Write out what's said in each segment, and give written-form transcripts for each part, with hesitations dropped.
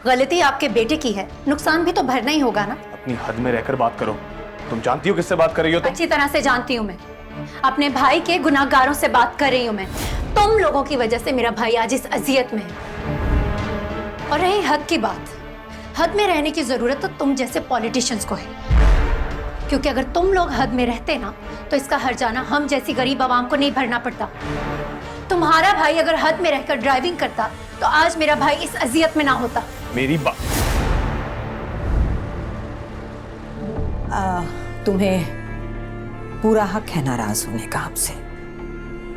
गलती आपके बेटे की है, नुकसान भी तो भरना ही होगा ना। अपनी हद में रहकर बात करो। तुम जानती हो किससे बात कर रही हो? अच्छी तरह से जानती हूँ मैं। अपने भाई के गुनाहगारों से बात कर रही हूँ मैं। तुम लोगों की वजह से मेरा भाई आज इस अजियत में है। और रही हद की बात, हद में रहने की जरूरत तो तुम जैसे पॉलिटिशियंस को है, क्योंकि अगर तुम लोग हद में रहते ना तो इसका हर्जाना हम जैसी गरीब आवाम को नहीं भरना पड़ता। तुम्हारा भाई अगर हद में रहकर ड्राइविंग करता तो आज मेरा भाई इस अजियत में ना होता। मेरी बात, तुम्हें पूरा हक है नाराज होने का हमसे।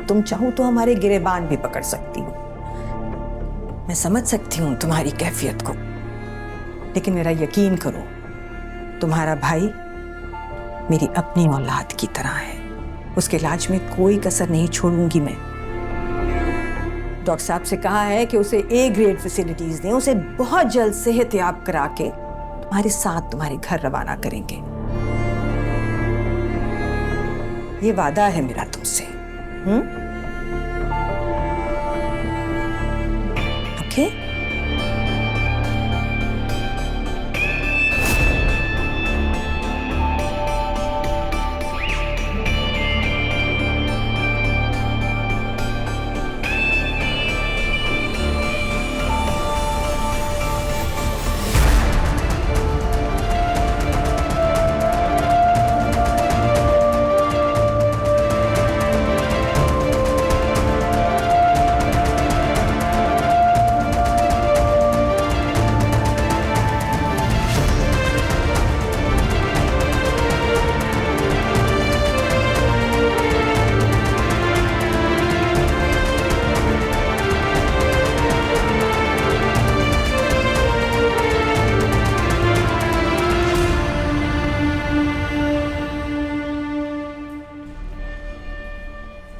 तुम चाहो तो हमारे गिरेबान भी पकड़ सकती हो। मैं समझ सकती हूँ तुम्हारी कैफियत को, लेकिन मेरा यकीन करो, तुम्हारा भाई मेरी अपनी औलाद की तरह है। उसके इलाज में कोई कसर नहीं छोड़ूंगी मैं। डॉक्टर साहब से कहा है कि उसे ए ग्रेड फैसिलिटीज दें, उसे बहुत जल्द सेहतयाब करा के तुम्हारे साथ तुम्हारे घर रवाना करेंगे। ये वादा है मेरा तुमसे। ओके?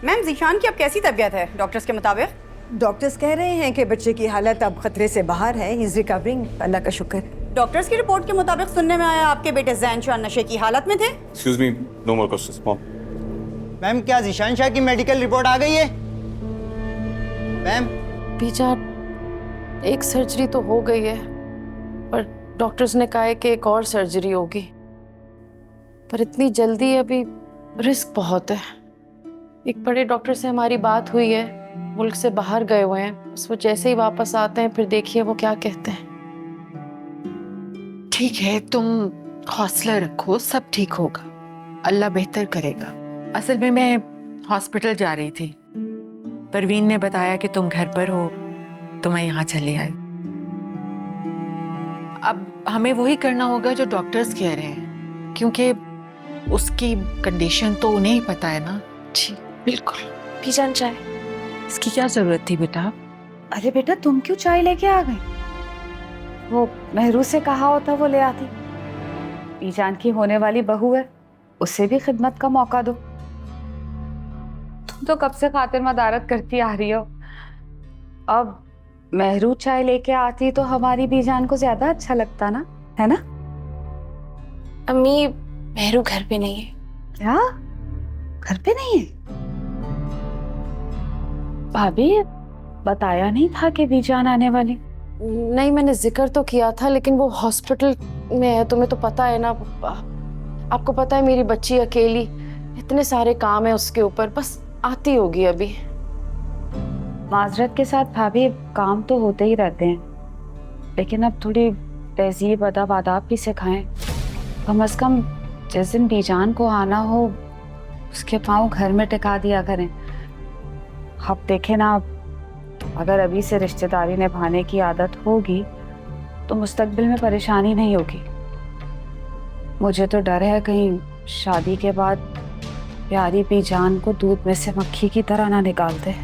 मैम, ज़ीशान की अब कैसी तबीयत है डॉक्टर्स के मुताबिक? डॉक्टर्स कह रहे हैं कि बच्चे की हालत अब खतरे से बाहर है। इज रिकवरिंग, अल्लाह का शुक्र। डॉक्टर्स की रिपोर्ट के मुताबिक सुनने में आया आपके बेटे ज़ैन शाह नशे की हालत में थे। Excuse me, no more questions mom. Ma'am, क्या ज़ीशान शाह की मेडिकल रिपोर्ट आ गई है? मैम, बीजान, एक सर्जरी तो हो गई है, पर डॉक्टर्स ने कहा है कि एक और सर्जरी होगी, पर इतनी जल्दी अभी रिस्क बहुत है। एक बड़े डॉक्टर से हमारी बात हुई है, मुल्क से बाहर गए हुए हैं, बस वो जैसे ही वापस आते हैं फिर देखिए वो क्या कहते हैं। ठीक है, तुम हौसला रखो, सब ठीक होगा, अल्लाह बेहतर करेगा। असल में मैं हॉस्पिटल जा रही थी, परवीन ने बताया कि तुम घर पर हो तो मैं यहाँ चले आई। अब हमें वही करना होगा जो डॉक्टर्स कह रहे हैं, क्योंकि उसकी कंडीशन तो उन्हें ही पता है ना। जी बिल्कुल। बीजान, चाय। इसकी क्या जरूरत थी बेटा? अरे बेटा, तुम क्यों चाय लेके आ गई? वो मेहरू से कहा होता वो ले आती। बीजान की होने वाली बहू है, उसे भी खिदमत का मौका दो। तुम तो कब से खातिर मदारत करती आ रही हो। अब मेहरू चाय लेके आती तो हमारी बीजान को ज्यादा अच्छा लगता ना, है ना? अम्मी, मेहरू घर पे नहीं है। क्या? घर पे नहीं है? भाभी, बताया नहीं था कि बीजान आने वाली? नहीं, मैंने जिक्र तो किया था, लेकिन वो हॉस्पिटल में है, तुम्हें तो पता है ना। आपको पता है मेरी बच्ची अकेली, इतने सारे काम है उसके ऊपर, बस आती होगी अभी। माजरत के साथ भाभी, काम तो होते ही रहते हैं, लेकिन अब थोड़ी तहजीब अदब आदाब भी सिखाएं। कम अज कम जिस दिन बीजान को आना हो उसके पाँव घर में टिका दिया करें। आप देखें ना, अगर अभी से रिश्तेदारी निभाने की आदत होगी तो मुस्तकबिल में परेशानी नहीं होगी। मुझे तो डर है कहीं शादी के बाद प्यारी बीजान को दूध में से मक्खी की तरह ना निकाल दे।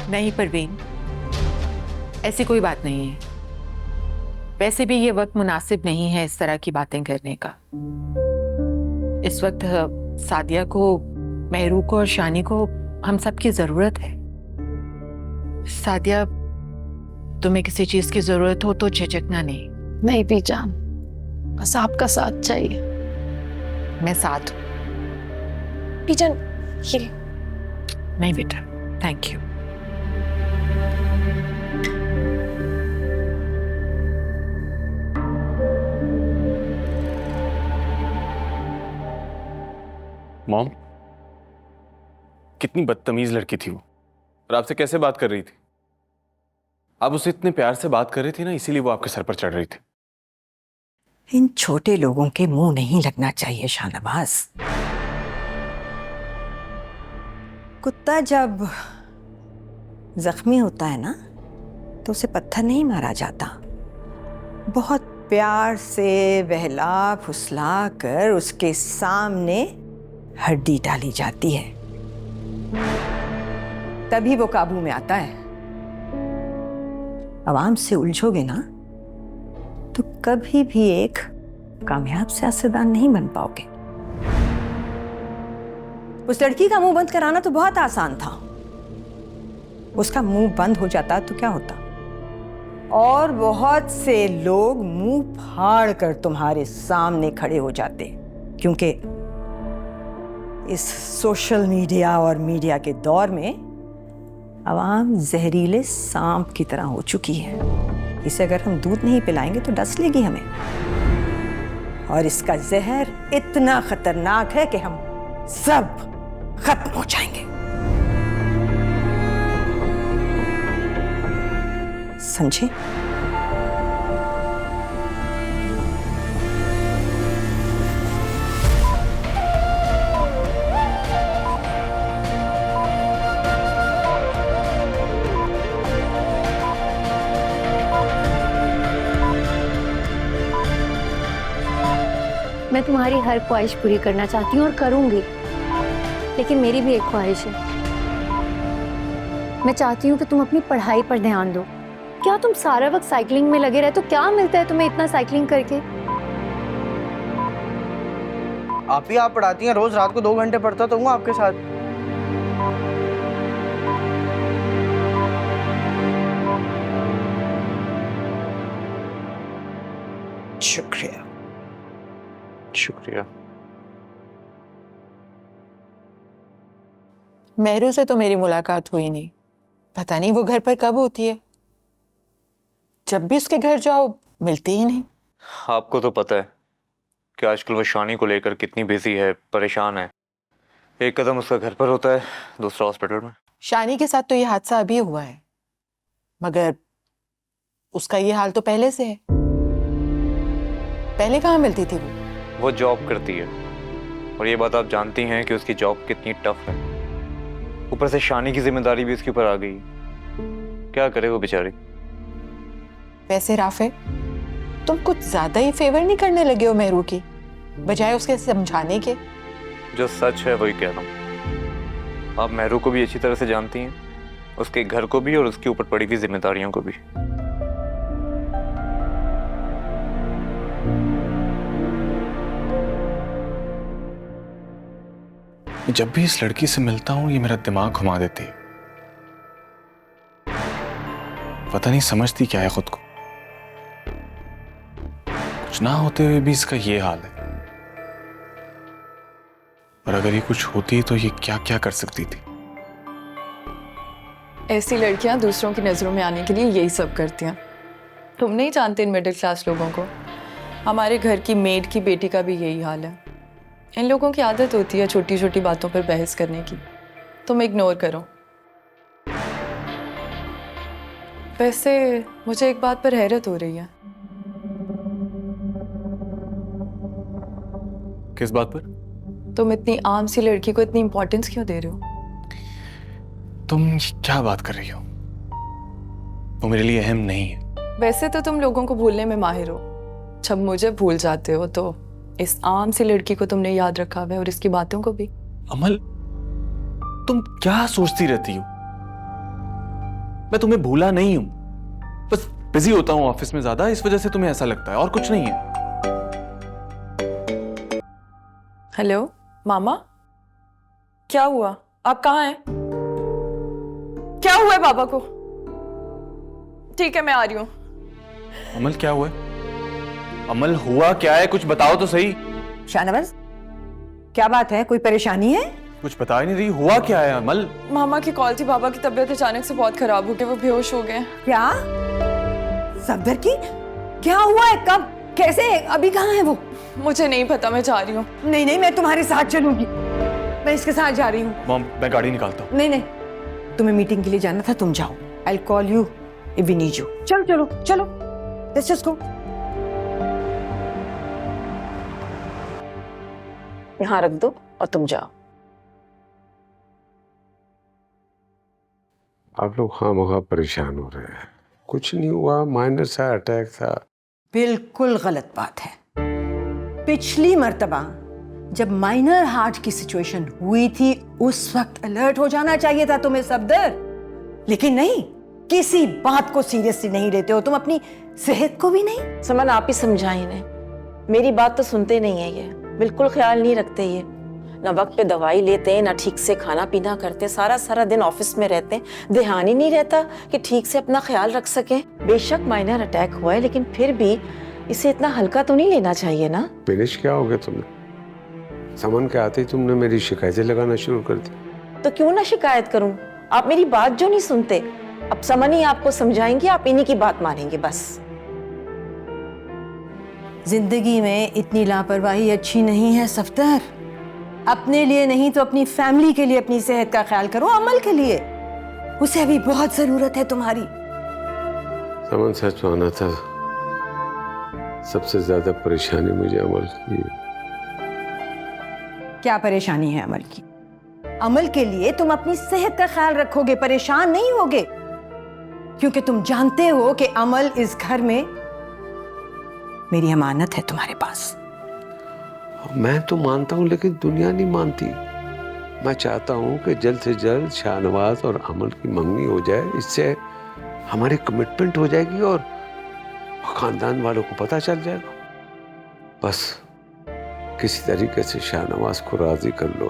नहीं परवीन, ऐसी कोई बात नहीं है। वैसे भी ये वक्त मुनासिब नहीं है इस तरह की बातें करने का। इस वक्त सादिया को, मेहरू को और शानी को हम सब की जरूरत है। सादिया, तुम्हें किसी चीज की जरूरत हो तो झिझकना नहीं। नहीं बीजान, बस आपका साथ चाहिए। मैं साथ हूं। बीजान, ये नहीं बेटा, थैंक यू। मॉम, कितनी बदतमीज लड़की थी वो, और आपसे कैसे बात कर रही थी? आप उससे इतने प्यार से बात कर रही थी ना, इसीलिए वो आपके सर पर चढ़ रही थी। इन छोटे लोगों के मुंह नहीं लगना चाहिए शाहनवाज। कुत्ता जब जख्मी होता है ना तो उसे पत्थर नहीं मारा जाता, बहुत प्यार से बहला फुसला कर उसके सामने हड्डी डाली जाती है, तभी वो काबू में आता है। आवाम से उलझोगे ना तो कभी भी एक कामयाब सियासतदान नहीं बन पाओगे। उस लड़की का मुंह बंद कराना तो बहुत आसान था। उसका मुंह बंद हो जाता तो क्या होता, और बहुत से लोग मुंह फाड़ कर तुम्हारे सामने खड़े हो जाते, क्योंकि इस सोशल मीडिया और मीडिया के दौर में आवाम जहरीले सांप की तरह हो चुकी है। इसे अगर हम दूध नहीं पिलाएंगे तो डस लेगी हमें, और इसका जहर इतना खतरनाक है कि हम सब खत्म हो जाएंगे। समझे? मैं तुम्हारी हर ख्वाहिश पूरी करना चाहती हूँ और करूंगी, लेकिन मेरी भी एक ख्वाहिश है। मैं चाहती हूँ कि तुम अपनी पढ़ाई पर ध्यान दो। क्या तुम सारा वक्त साइकिलिंग में लगे रहते हो? क्या मिलता है तुम्हें इतना साइकिलिंग करके? आप ही आप पढ़ाती हैं, रोज रात को 2 घंटे पढ़ता तो हूँ आपके साथ। शुक्रिया शुक्रिया। मेहरू से तो मेरी मुलाकात हुई नहीं, पता नहीं वो घर पर कब होती है। जब भी उसके घर जाओ मिलती ही नहीं। आपको तो पता है कि आजकल वो शानी को लेकर कितनी बिजी है, परेशान है। एक कदम उसका घर पर होता है, दूसरा हॉस्पिटल में। शानी के साथ तो ये हादसा अभी हुआ है, मगर उसका ये हाल तो पहले से है। पहले कहाँ मिलती थी वो जॉब करती है, और ये बात आप जानती हैं कि उसकी जॉब कितनी टफ है। ऊपर से शानी की जिम्मेदारी भी उसके ऊपर आ गई। क्या करे वो बेचारी। वैसे राफे, तुम कुछ ज्यादा ही फेवर नहीं करने लगे हो मेहरू की, बजाय उसके समझाने के। जो सच है वही कह रहा हूँ। आप मेहरू को भी अच्छी तरह से जानती हैं, उसके घर को भी और उसके ऊपर पड़ी हुई जिम्मेदारियों को भी। जब भी इस लड़की से मिलता हूं ये मेरा दिमाग घुमा देती है। पता नहीं समझती क्या है खुद को। कुछ ना होते हुए भी इसका ये हाल है, और अगर ये कुछ होती तो ये क्या क्या कर सकती थी। ऐसी लड़कियां दूसरों की नजरों में आने के लिए यही सब करती हैं। तुम नहीं जानते इन मिडिल क्लास लोगों को। हमारे घर की मेड की बेटी का भी यही हाल है। इन लोगों की आदत होती है छोटी छोटी बातों पर बहस करने की। तुम इग्नोर करो। वैसे मुझे एक बात पर हैरत हो रही है। किस बात पर? तुम इतनी आम सी लड़की को इतनी इंपॉर्टेंस क्यों दे रहे हो? तुम क्या बात कर रही हो? वो मेरे लिए अहम नहीं है। वैसे तो तुम लोगों को भूलने में माहिर हो। जब मुझे भूल जाते हो तो इस आम सी लड़की को तुमने याद रखा हुआ है, और इसकी बातों को भी। अमल, तुम क्या सोचती रहती हो? मैं तुम्हें भूला नहीं हूं, बस बिजी होता हूं ऑफिस में ज्यादा, इस वजह से तुम्हें ऐसा लगता है, और कुछ नहीं है। हेलो मामा, क्या हुआ? आप कहाँ हैं? क्या हुआ है पापा को? ठीक है मैं आ रही हूँ। अमल क्या हुआ है? अमल हुआ क्या है? कुछ बताओ तो सही। शाहनवाज, क्या बात है? कोई परेशानी है? कुछ बता ही नहीं रही। हुआ क्या है अमल? मामा की कॉल थी, पापा की तबीयत अचानक से बहुत खराब हो गई, वो बेहोश हो गए। क्या? सफदर की? क्या हुआ है? कब? कैसे? अभी कहाँ है वो? मुझे नहीं पता, मैं जा रही हूँ। नहीं नहीं, मैं तुम्हारे साथ चलूंगी। मैं इसके साथ जा रही हूँ। मॉम, मैं गाड़ी निकालता हूँ। नहीं नहीं, तुम्हें मीटिंग के लिए जाना था, तुम जाओ। I call you if we need you. चलो चलो चलो, लेट्स जस्ट गो। यहाँ रख दो और तुम जाओ। आप लोग खामखा परेशान हो रहे हैं। कुछ नहीं हुआ, माइनर सा अटैक था। बिल्कुल गलत बात है। पिछली मर्तबा जब माइनर हार्ट की सिचुएशन हुई थी उस वक्त अलर्ट हो जाना चाहिए था तुम्हें सफदर, लेकिन नहीं, किसी बात को सीरियसली नहीं लेते हो तुम, अपनी सेहत को भी नहीं। समन, आप ही समझाएं इन्हें, मेरी बात तो सुनते नहीं है। ये बिल्कुल ख्याल नहीं रखते, ये ना वक्त पे दवाई लेते हैं, ना ठीक से खाना पीना करते, सारा सारा दिन ऑफिस में रहते हैं, ध्यान ही नहीं रहता कि ठीक से अपना ख्याल रख सके। बेशक माइनर अटैक हुआ है, लेकिन फिर भी इसे इतना हल्का तो नहीं लेना चाहिए ना। फिनिश क्या हो गया तुमने? समन के आते ही तुमने मेरी शिकायतें लगाना शुरू कर दी। तो क्यों ना शिकायत करूं? आप मेरी बात जो नहीं सुनते, अब समन ही आपको समझाएंगे, आप इन्हीं की बात मानेंगे बस। जिंदगी में इतनी लापरवाही अच्छी नहीं है सफदर। अपने लिए नहीं तो अपनी फैमिली के लिए अपनी सेहत का ख्याल करो, अमल के लिए, उसे अभी बहुत जरूरत है तुम्हारी। समन, सच माना था, सबसे ज्यादा परेशानी मुझे अमल की। क्या परेशानी है अमल की? अमल के लिए तुम अपनी सेहत का ख्याल रखोगे, परेशान नहीं होगे, क्योंकि तुम जानते हो कि अमल इस घर में मेरी अमानत है तुम्हारे पास। मैं तो मानता हूँ, लेकिन दुनिया नहीं मानती। मैं चाहता हूँ कि जल्द से जल्द शाहनवाज और अमल की मंगनी हो जाए, इससे हमारी कमिटमेंट हो जाएगी और खानदान वालों को पता चल जाएगा। बस किसी तरीके से शाहनवाज को राजी कर लो।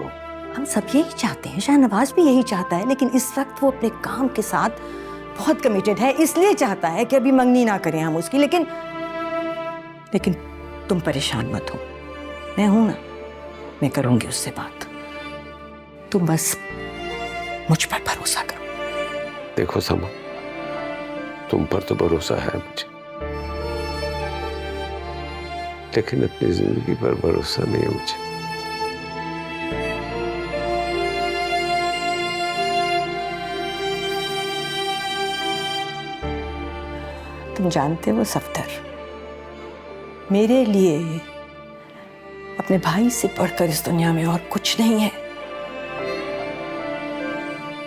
हम सब यही चाहते हैं, शाहनवाज भी यही चाहता है, लेकिन इस वक्त वो अपने काम के साथ बहुत कमिटेड है, इसलिए चाहता है कि अभी मंगनी ना करें हम उसकी। लेकिन तुम परेशान मत हो, मैं हूं ना, मैं करूंगी उससे बात। तुम बस मुझ पर भरोसा करो। देखो समा, तुम पर तो भरोसा है मुझे, लेकिन अपनी जिंदगी पर भरोसा नहीं है मुझे। तुम जानते हो सफदर, मेरे लिए अपने भाई से बढ़कर इस दुनिया में और कुछ नहीं है।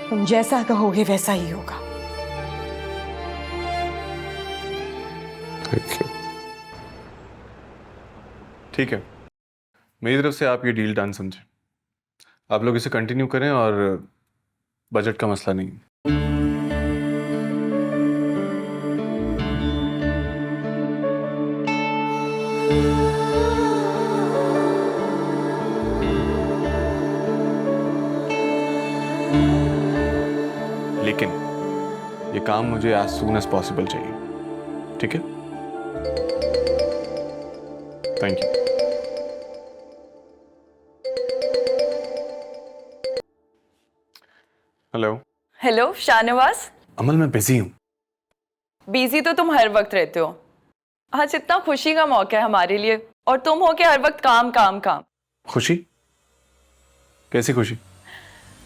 तुम जैसा कहोगे वैसा ही होगा। Thank you. ठीक है, मेरी तरफ से आप ये डील डन समझे। आप लोग इसे कंटिन्यू करें और बजट का मसला नहीं। लेकिन ये काम मुझे as soon as possible चाहिए, ठीक है? Thank you. Hello. Hello Shahnawaz. Amal, मैं बिजी हूँ। बिजी तो तुम हर वक्त रहते हो। आज इतना खुशी का मौका है हमारे लिए, और तुम हो के हर वक्त काम काम काम। खुशी? कैसी खुशी?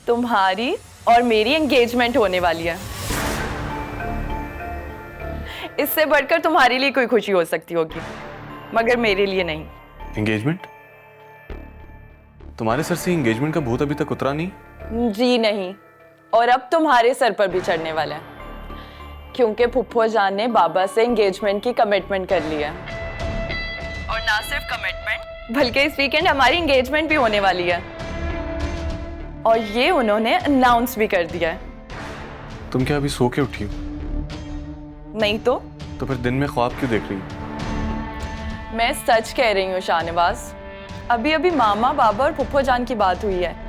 तुम्हारी और मेरी एंगेजमेंट होने वाली है। इससे बढ़कर तुम्हारे लिए कोई खुशी हो सकती होगी, मगर मेरे लिए नहीं। एंगेजमेंट? तुम्हारे सर से एंगेजमेंट का भूत अभी तक उतरा नहीं? जी नहीं, और अब तुम्हारे सर पर भी चढ़ने वाला है, क्योंकि फुफ्फो जान ने बाबा से एंगेजमेंट की कमिटमेंट कर ली है। और ना सिर्फ कमिटमेंट, बल्कि इस वीकेंड हमारी एंगेजमेंट भी होने वाली है, और ये उन्होंने अनाउंस भी कर दिया है। तुम क्या अभी सो के उठी हो? नहीं तो फिर दिन में ख्वाब क्यों देख रही हो? मैं सच कह रही हूँ शाहनवाज, अभी अभी मामा, बाबा और फुफ्फो जान की बात हुई है।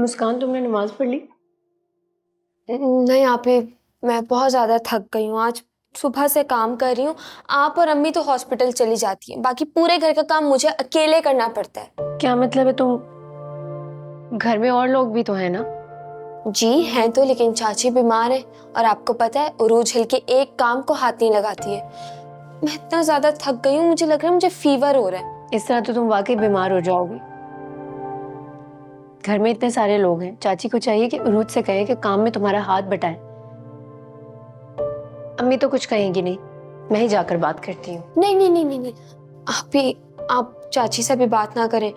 मुस्कान, तुमने नमाज पढ़ ली? नहीं आप ही, मैं बहुत ज़्यादा थक गई हूँ आज, सुबह से काम कर रही हूँ। आप और अम्मी तो हॉस्पिटल चली जाती हैं, बाकी पूरे घर का काम मुझे अकेले करना पड़ता है। क्या मतलब है? तुम घर में और लोग भी तो है ना? जी हैं तो, लेकिन चाची बीमार है और आपको पता है उरूज हिल के एक काम को हाथ नहीं लगाती है। मैं इतना ज़्यादा थक गई हूँ, मुझे लग रहा है मुझे फीवर हो रहा है। इस तरह तो तुम वाकई बीमार हो जाओगी। घर में इतने सारे लोग हैं, चाची को चाहिए कि उरूज से कहे कि काम में तुम्हारा हाथ बटाए। अम्मी तो कुछ कहेंगी नहीं, मैं ही जाकर बात करती हूँ। नहीं नहीं नहीं नहीं नहीं, आप चाची से भी बात ना करें,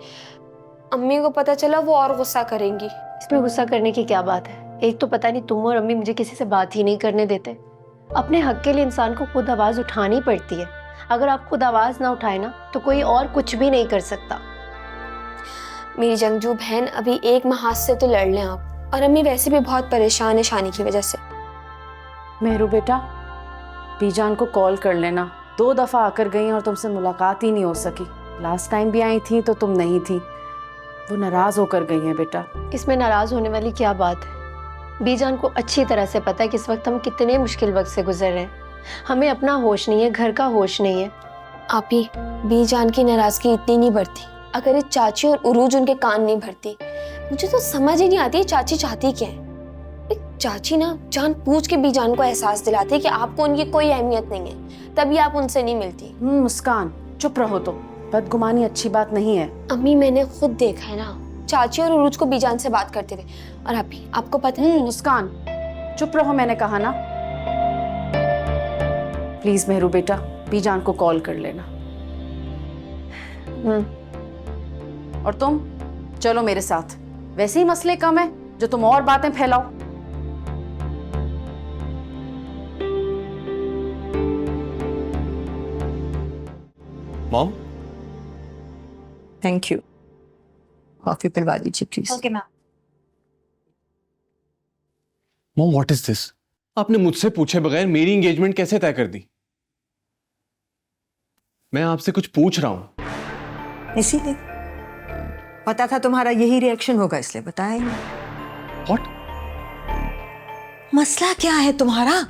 अम्मी को पता चला वो और गुस्सा करेंगी। इसमें गुस्सा करने की क्या बात है? एक तो पता नहीं तुम और अम्मी मुझे किसी से बात ही नहीं करने देते। अपने हक के लिए इंसान को खुद आवाज उठानी पड़ती है। अगर आप खुद आवाज ना उठाए ना तो कोई और कुछ भी नहीं कर सकता। मेरी जंगजू बहन, अभी एक माह से तो लड़ लें आप, और अम्मी वैसे भी बहुत परेशान है शानी की वजह से। मेहरू बेटा, बीजान को कॉल कर लेना। 2 दफा आकर गई और तुमसे मुलाकात ही नहीं हो सकी। लास्ट टाइम भी आई थी तो तुम नहीं थी। वो नाराज होकर गई हैं बेटा। इसमें नाराज होने वाली क्या बात है? बीजान को अच्छी तरह से पता है कि इस वक्त हम कितने मुश्किल वक्त से गुजर रहे हैं। हमें अपना होश नहीं है, घर का होश नहीं है। आप ही, बीजान की नाराजगी इतनी नहीं बढ़ती अगर ये चाची और उरूज उनके कान नहीं भरती। मुझे तो समझ ही नहीं आती चाची चाहती क्या है। चाची ना जान पूछ के बीजान को एहसास दिलाती है कि आपको उनकी कोई अहमियत नहीं है, तभी आप उनसे नहीं मिलती। मुस्कान चुप रहो, तो बदगुमानी अच्छी बात नहीं है। अम्मी मैंने खुद देखा है ना, चाची और उरूज को बीजान से बात करते थे। और अभी आपको पता है। मुस्कान चुप रहो, मैंने कहा ना। प्लीज मेहरू बेटा, बीजान को कॉल कर लेना। और तुम चलो मेरे साथ, वैसे ही मसले कम है जो तुम और बातें फैलाओ। Mom, thank you. कॉफी पिलवा दीजिए please. Okay ma'am. Mom what is this? आपने मुझसे पूछे बगैर मेरी एंगेजमेंट कैसे तय कर दी? मैं आपसे कुछ पूछ रहा हूं। इसीलिए पता था तुम्हारा यही रिएक्शन होगा, इसलिए बताया ही नहीं। व्हाट? मसला क्या है तुम्हारा?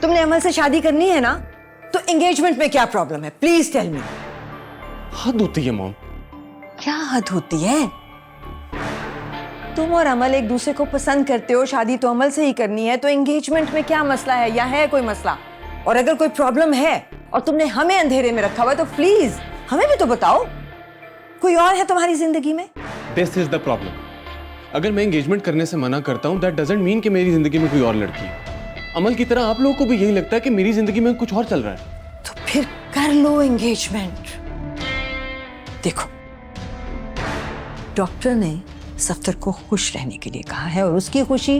तुमने अमल से शादी करनी है ना, तो एंगेजमेंट में क्या प्रॉब्लम है? Please tell me. हद होती है मॉम। क्या हद होती है? तुम और अमल एक दूसरे को पसंद करते हो, शादी तो अमल से ही करनी है, तो एंगेजमेंट में क्या मसला है या है कोई मसला? और अगर कोई प्रॉब्लम है और तुमने हमें अंधेरे में रखा हुआ है तो प्लीज हमें भी तो बताओ। कोई और है तुम्हारी जिंदगी में? This is the problem. अगर मैं एंगेजमेंट करने से मना करता हूं, दैट डजंट मीन कि मेरी जिंदगी में कोई और लड़की है। अमल की तरह आप लोगों को भी यही लगता है कि मेरी जिंदगी में कुछ और चल रहा है। तो फिर कर लो एंगेजमेंट। देखो, डॉक्टर ने सफ्तर को खुश रहने के लिए कहा है और उसकी खुशी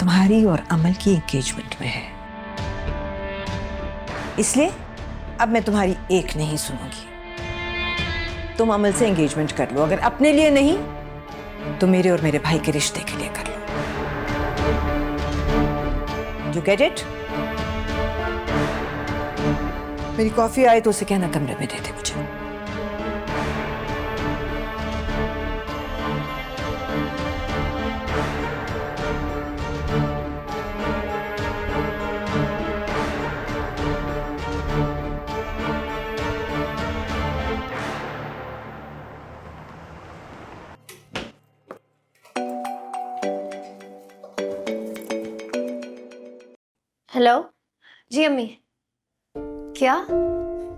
तुम्हारी और अमल की एंगेजमेंट में है। इसलिए अब मैं तुम्हारी एक नहीं सुनूंगी। तुम अमल से एंगेजमेंट कर लो, अगर अपने लिए नहीं तो मेरे और मेरे भाई के रिश्ते के लिए कर लो। You get it? मेरी कॉफी आए तो उसे कहना कमरे में दे दे मुझे। हेलो जी अम्मी। क्या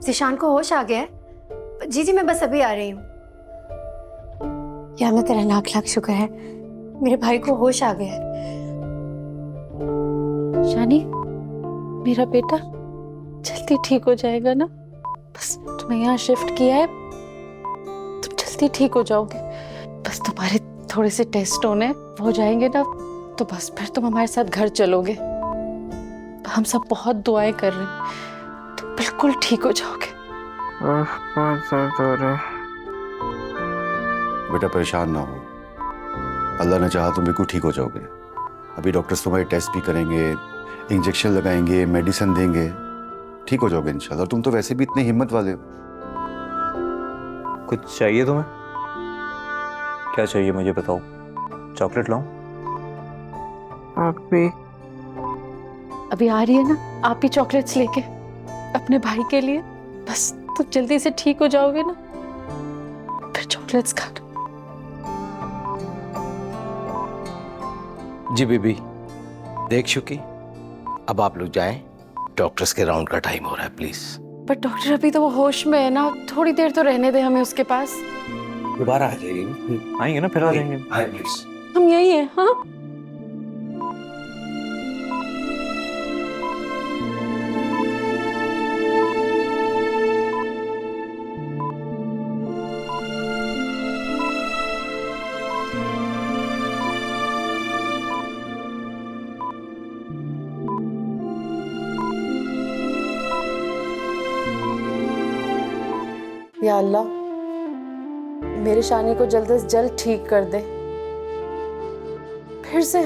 जिशान को होश आ गया है? जी जी मैं बस अभी आ रही हूँ। या मैं तेरा लाख लाख शुक्र है, मेरे भाई को होश आ गया है। शानी मेरा बेटा जल्दी ठीक हो जाएगा ना? बस तुम्हें यहाँ शिफ्ट किया है, तुम जल्दी ठीक हो जाओगे। बस तुम्हारे थोड़े से टेस्ट होने हो जाएंगे ना, तो बस फिर तुम हमारे साथ घर चलोगे। हम सब बहुत दुआएं कर रहे हैं, तुम बिल्कुल ठीक हो जाओगे। बेटा परेशान ना हो, अल्लाह ने चाहा तुम बिल्कुल ठीक हो जाओगे। अभी डॉक्टर्स तुम्हारे टेस्ट भी करेंगे, इंजेक्शन लगाएंगे, मेडिसिन देंगे, ठीक हो जाओगे इंशाल्लाह। तुम तो वैसे भी इतने हिम्मत वाले हो। कुछ चाहिए तुम्हें? क्या चाहिए मुझे बताओ, चॉकलेट लाऊं? आप भी अभी आ रही है ना, आप ही चॉकलेट्स लेके अपने भाई के लिए। बस तो जल्दी से ठीक हो जाओगे ना, फिर चॉकलेट्स खा। जी बीबी, देख चुकी। अब आप लोग जाएं, डॉक्टर्स के राउंड का टाइम हो रहा है, प्लीज। पर डॉक्टर अभी तो वो होश में है ना, थोड़ी देर तो रहने दे हमें उसके पास। दोबारा आ जाइए। आएंगे ना, फिर आ जाएंगे। आए प्लीज। हम यही हैं। हाँ या अल्लाह, मेरे शानी को जल्द से जल्द ठीक कर दे, फिर से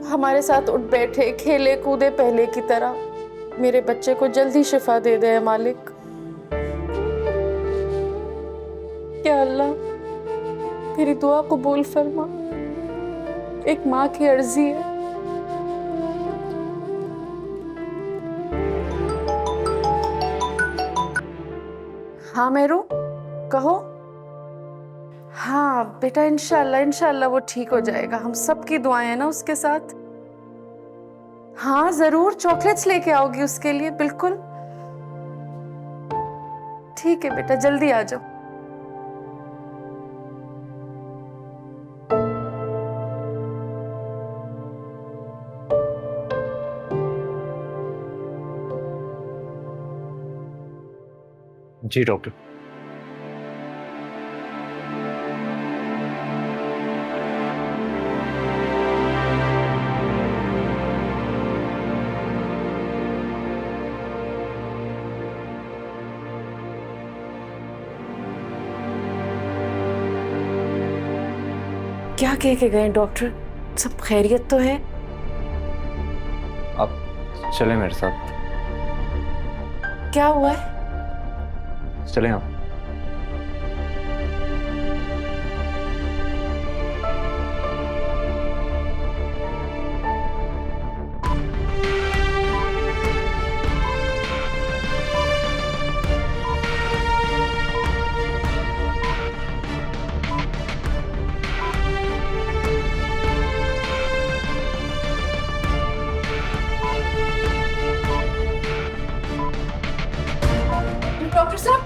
हमारे साथ उठ बैठे, खेले कूदे पहले की तरह। मेरे बच्चे को जल्दी शिफा दे दे मालिक। या अल्लाह, तेरी दुआ कबूल फरमा। एक माँ की अर्जी है। हाँ मेरू, कहो। हाँ बेटा, इंशाल्लाह इंशाल्लाह वो ठीक हो जाएगा। हम सबकी दुआएं हैं ना उसके साथ। हाँ जरूर, चॉकलेट्स लेके आओगी उसके लिए? बिल्कुल ठीक है बेटा, जल्दी आ जाओ। जी डॉक्टर। क्या कह के गए डॉक्टर? सब खैरियत तो है? आप चलें मेरे साथ। क्या हुआ है? चलें आप। डॉक्टर साहब,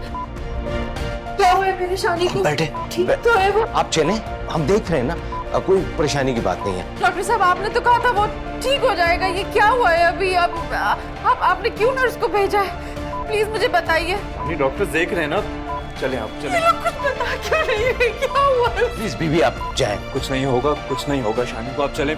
क्या हुआ है मेरी शानी को? बैठे। ठीक तो है वो? आप चलें, हम देख रहे हैं ना, कोई परेशानी की बात नहीं है। डॉक्टर साहब, आपने तो कहा था वो ठीक हो जाएगा। ये क्या हुआ है अभी? अब आपने क्यों नर्स को भेजा है? प्लीज मुझे बताइए। नहीं, डॉक्टर देख रहे हैं ना, चलें आप, चलें। ये लोग कुछ बता क्यों नहीं है? क्या हुआ है? प्लीज बीबी आप जाएं। कुछ नहीं होगा, कुछ नहीं होगा शानी को, आप चलें।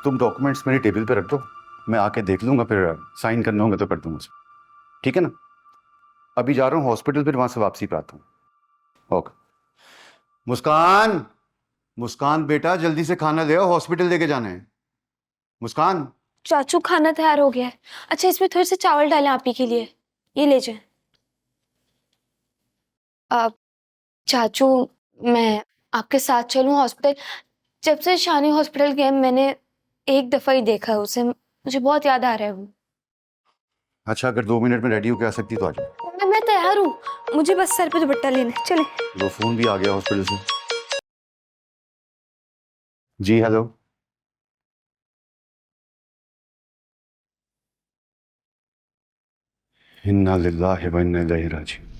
तुम डॉक्यूमेंट्स मेरी टेबल पे रख दो, मैं आके देख लूंगा, फिर साइन करना होगा तो कर दूंगा, ठीक है ना? अभी जा रहा हूँ हॉस्पिटल, फिर वहां से वापसी पे आता हूँ। ओके। मुस्कान, मुस्कान बेटा जल्दी से खाना ले आओ, हॉस्पिटल लेके जाना है। मुस्कान। चाचू, खाना तैयार हो गया है। अच्छा, इसमें थोड़े से चावल डालें आप ही के लिए, ये ले जाएं। चाचू, मैं आपके साथ चलूं हॉस्पिटल? जब से शानी हॉस्पिटल गए मैंने एक दफा ही देखा है उसे, मुझे बहुत याद आ रहा है वो। अच्छा, अगर 2 मिनट में रेडी होके आ सकती तो आ जाओ। मैं तैयार हूँ, मुझे बस सर पे दुपट्टा लेना है, चले। वो फोन भी आ गया हॉस्पिटल से। जी हेलो। इन्ना लिल्लाहि व इन्ना इलैहि राजिऊन।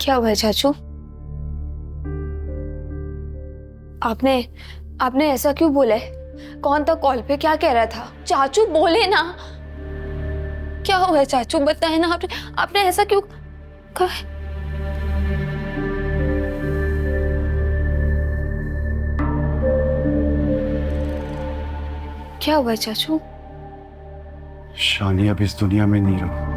क्या हुआ है चाचू? आपने ऐसा क्यों बोला है? कौन था कॉल पे, क्या कह रहा था? चाचू बोले ना, क्या हुआ है चाचू, बताए ना। आपने ऐसा क्यों कहा? क्या हुआ है चाचू? शानी अब इस दुनिया में नहीं रहा।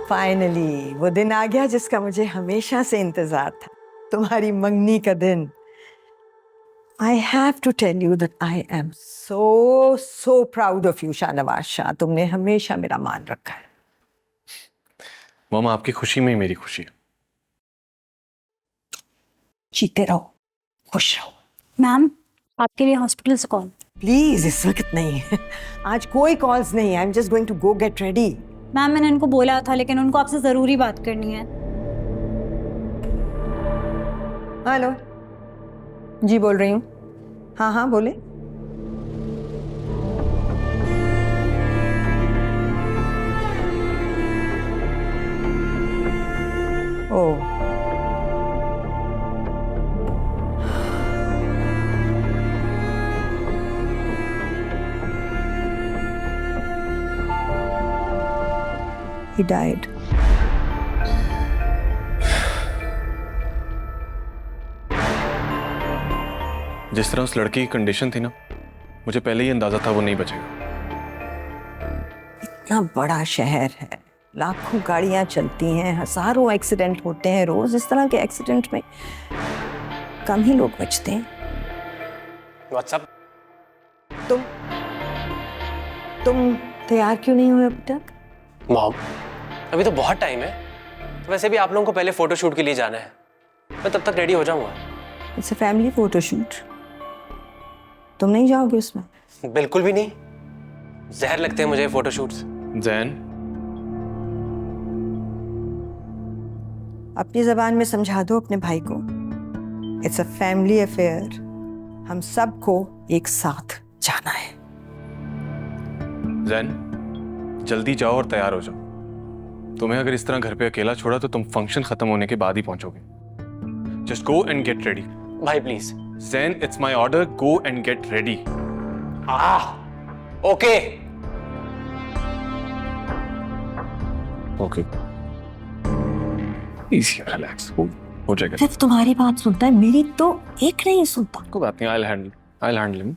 फाइनली वो दिन आ गया जिसका मुझे हमेशा से इंतजार था, तुम्हारी मंगनी का दिन। I have to tell you that I am so proud of you Shahnawaz Shah. तुमने हमेशा मेरा मान रखा है। मॉम, आपकी खुशी में ही मेरी खुशी है। जीते रहो, खुश रहो। मैम, आपके लिए हॉस्पिटल से कॉल। प्लीज, इस वक्त नहीं है, आज कोई कॉल्स नहीं है। I am just going to go get ready. Ma'am, मैंने इनको बोला था, लेकिन उनको आपसे जरूरी बात करनी है। हेलो जी, बोल रही हूँ। हाँ हाँ बोले। ओ he died. जिस तरह उस लड़के की कंडीशन थी ना, मुझे पहले ही अंदाजा था वो नहीं बचेगा। इतना बड़ा शहर है, लाखों गाड़ियां चलती हैं, हजारों एक्सीडेंट होते हैं रोज। इस तरह के एक्सीडेंट में कम ही लोग बचते हैं। व्हाट्सएप। तुम तैयार क्यों नहीं हुए अब तक? मॉम, अभी तो बहुत टाइम है। वैसे भी आप लोगों को पहले फोटोशूट के लिए जाना है, मैं तब तक रेडी हो जाऊंगा। इट्स अ फैमिली फोटोशूट, तुम नहीं जाओगे उसमें? बिल्कुल भी नहीं, जहर लगते हैं मुझे फोटोशूट्स। जैन, अपनी जबान में समझा दो अपने भाई को। इट्स अ फैमिली अफेयर, हम सबको एक साथ जाना है। जैन, जल्दी जाओ और तैयार हो जाओ। तुम्हें अगर इस तरह घर पे अकेला छोड़ा तो तुम फंक्शन खत्म होने के बाद ही पहुंचोगे। Just go and get ready. भाई please. Jain, it's my order, go and get ready. Okay okay, easy, relax, हो जाएगा। सिर्फ तुम्हारी बात सुनता है, मेरी तो एक नहीं सुनता। कोई बात नहीं, आई हैंडल हिम।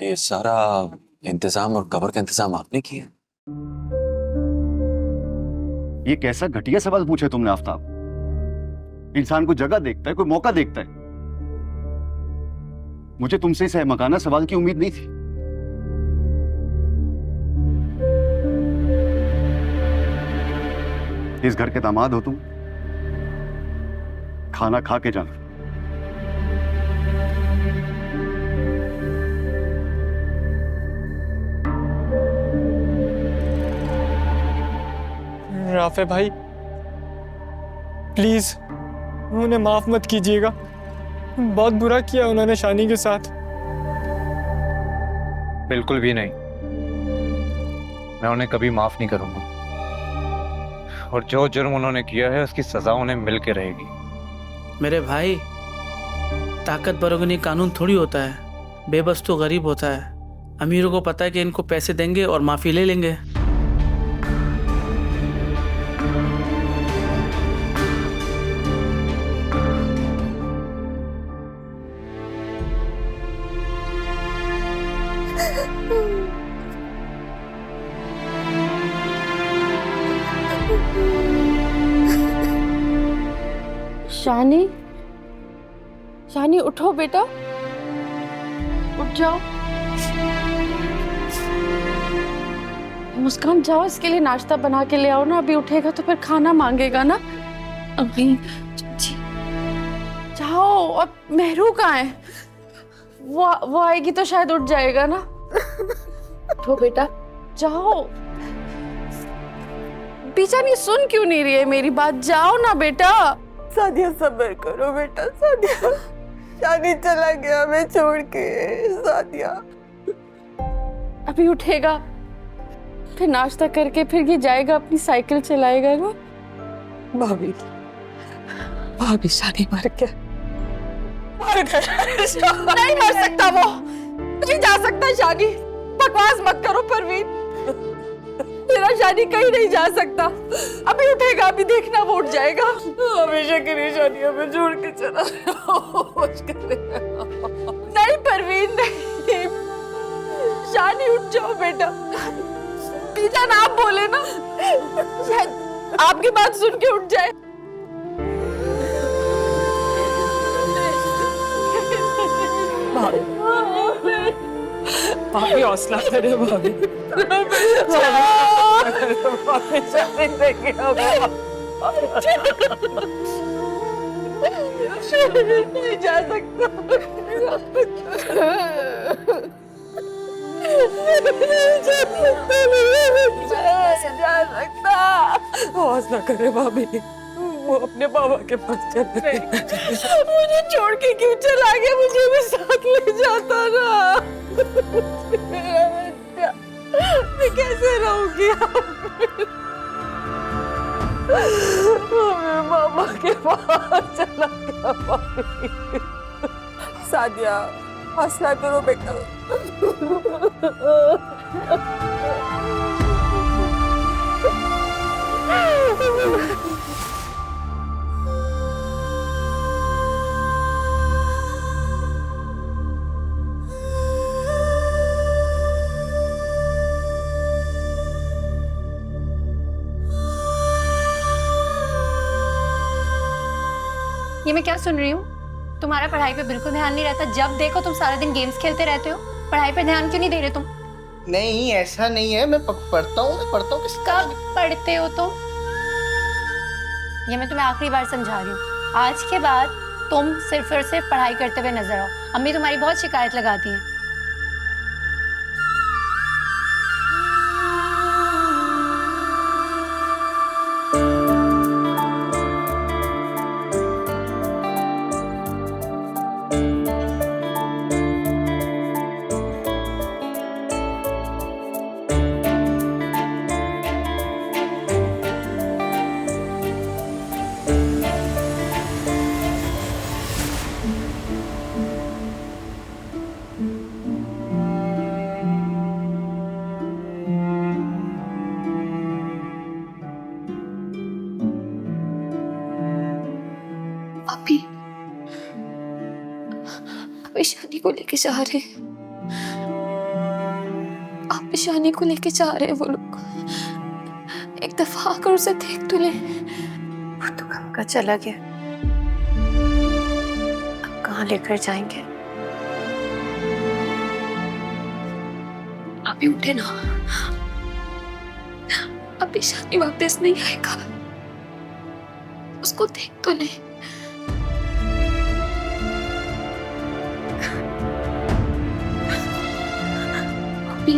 ये सारा इंतजाम और कवर का इंतजाम आपने किया? ये कैसा घटिया सवाल पूछे तुमने आफ्ताब। इंसान को जगह देखता है, कोई मौका देखता है। मुझे तुमसे इस अहमकाना सवाल की उम्मीद नहीं थी। इस घर के दामाद हो तुम, खाना खा के जाना। राफे भाई प्लीज उन्हें माफ मत कीजिएगा, बहुत बुरा किया उन्होंने शानी के साथ। बिल्कुल भी नहीं, मैं उन्हें कभी माफ नहीं करूंगा। और जो जुर्म उन्होंने किया है उसकी सजा उन्हें मिल के रहेगी। मेरे भाई, ताकतवरों के लिए कानून थोड़ी होता है, बेबस तो गरीब होता है। अमीरों को पता है कि इनको पैसे देंगे और माफी ले लेंगे। शानी, शानी उठो बेटा, उठ जाओ। मुस्कान जाओ, इसके लिए नाश्ता बना के ले आओ ना, अभी उठेगा तो फिर खाना मांगेगा ना। अभी जाओ। अब मेहरू कहाँ है? वो आएगी तो शायद उठ जाएगा ना। उठो बेटा, जाओ। बेचारी सुन क्यों नहीं रही है मेरी बात? जाओ ना बेटा। सादिया सब्र करो बेटा, सादिया। शानी चला गया हमें छोड़ के, सादिया। अभी उठेगा, फिर नाश्ता करके फिर ये जाएगा, अपनी साइकिल चलाएगा ना। भाभी, भाभी शानी मर गया। नहीं मर सकता वो, नहीं जा सकता शानी। बकवास मत करो परवीन, मेरा शानी कहीं नहीं जा सकता। अभी उठेगा, अभी देखना वो उठ जाएगा। हमेशा के लिए शानी हमें छोड़ के चला। नहीं परवीन, नहीं। शानी उठ जाओ बेटा। बीजान आप बोले ना, शायद आपकी बात सुन के उठ जाए। भाभी हौसला करे, भाभी। नहीं जा सकता, जा सकता। हौसला करे भाभी, वो अपने बाबा के पास चल रहे। मुझे छोड़ के क्यों चला गया? मुझे भी साथ ले जाता ना। मैं कैसे रहूंगी? मेरे बाबा के पास चला गया भाभी। सादिया, हौसला करो बेटा। ये मैं क्या सुन रही हूँ? तुम्हारा पढ़ाई पे बिल्कुल ध्यान नहीं रहता। जब देखो तुम सारा दिन गेम्स खेलते रहते हो। पढ़ाई पे ध्यान क्यों नहीं दे रहे तुम? नहीं, ऐसा नहीं है, मैं पढ़ता हूँ। कब पढ़ते हो तुम? ये मैं तुम्हें आखिरी बार समझा रही हूँ। आज के बाद तुम सिर्फ और सिर्फ पढ़ाई करते हुए नजर आओ। अम्मी तुम्हारी बहुत शिकायत लगाती हैं। अभी शानी को लेके जा रहे, आप भी शानी को लेके जा रहे हैं वो लोग। एक दफा आकर उसे देख तो ले। वो तो कब का चला गया, अब कहाँ लेकर जाएंगे? अभी उठे ना, अभी शानी वापस नहीं आएगा, उसको देख तो ले। अभी